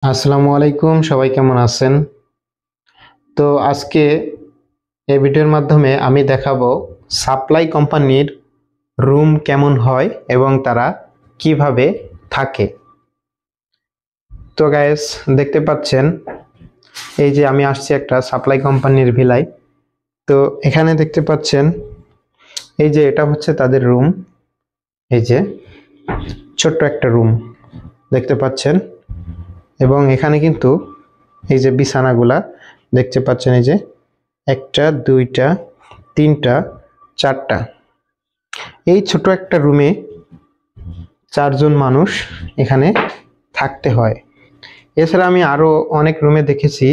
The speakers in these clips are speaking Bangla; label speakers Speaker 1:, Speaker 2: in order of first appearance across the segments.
Speaker 1: আসসালামু আলাইকুম, সবাই কেমন আছেন? তো আজকে এই ভিডিওর মাধ্যমে আমি দেখাবো সাপ্লাই কোম্পানির রুম কেমন হয় এবং তারা কিভাবে থাকে। তো গাইস, দেখতে পাচ্ছেন এই যে আমি আসছি একটা সাপ্লাই কোম্পানির ভিলায়। তো এখানে দেখতে পাচ্ছেন এই যে এটা হচ্ছে তাদের রুম। এই যে ছোট্ট একটা রুম দেখতে পাচ্ছেন, এবং এখানে কিন্তু এই যে বিছানাগুলা দেখতে পাচ্ছেন, এই যে একটা, দুইটা, তিনটা, চারটা। এই ছোট একটা রুমে 4 জন মানুষ এখানে থাকতে হয়। এছাড়া আমি আরো অনেক রুমে দেখেছি,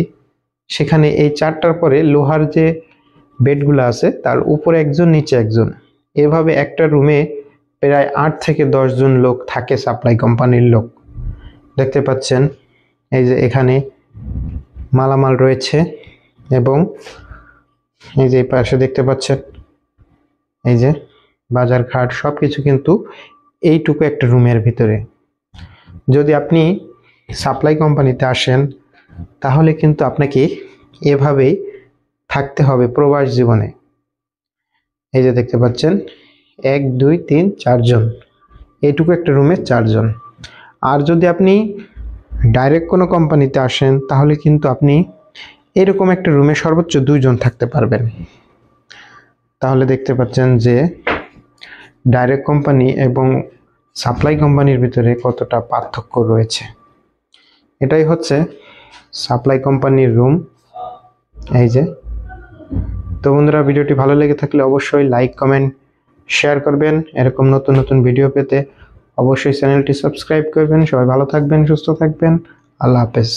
Speaker 1: সেখানে এই 4টার পরে লোহার যে বেডগুলো আছে তার উপরে একজন, নিচে একজন, এভাবে একটা রুমে প্রায় 8 থেকে 10 জন লোক থাকে, সাপ্লাই কোম্পানির লোক। দেখতে পাচ্ছেন এই যে এখানে মালামাল রয়েছে, এবং এই যে পাশে দেখতে পাচ্ছেন এই যে বাজার ঘাট সবকিছু কিন্তু এইটুকু একটা রুমের ভিতরে। যদি আপনি সাপ্লাই কোম্পানিতে আসেন তাহলে কিন্তু আপনাকে এভাবেই থাকতে হবে প্রবাস জীবনে। এই যে দেখতে পাচ্ছেন 1 2 3 4 জন, এইটুকু একটা রুমে 4 জন। আর যদি আপনি ডাইরেক্ট কোনো কোম্পানিতে আসেন তাহলে কিন্তু আপনি এরকম একটা রুমে সর্বোচ্চ 2 জন থাকতে পারবেন। তাহলে দেখতে পাচ্ছেন যে ডাইরেক্ট কোম্পানি এবং সাপ্লাই কোম্পানির ভিতরে কতটা পার্থক্য রয়েছে। এটাই হচ্ছে সাপ্লাই কোম্পানির রুম। এই যে, তো বন্ধুরা, ভিডিওটি ভালো লেগে থাকলে অবশ্যই লাইক, কমেন্ট, শেয়ার করবেন। এরকম নতুন নতুন ভিডিও পেতে অবশ্যই চ্যানেলটি সাবস্ক্রাইব করবেন। সবাই ভালো থাকবেন, সুস্থ থাকবেন। আল্লাহ হাফেজ।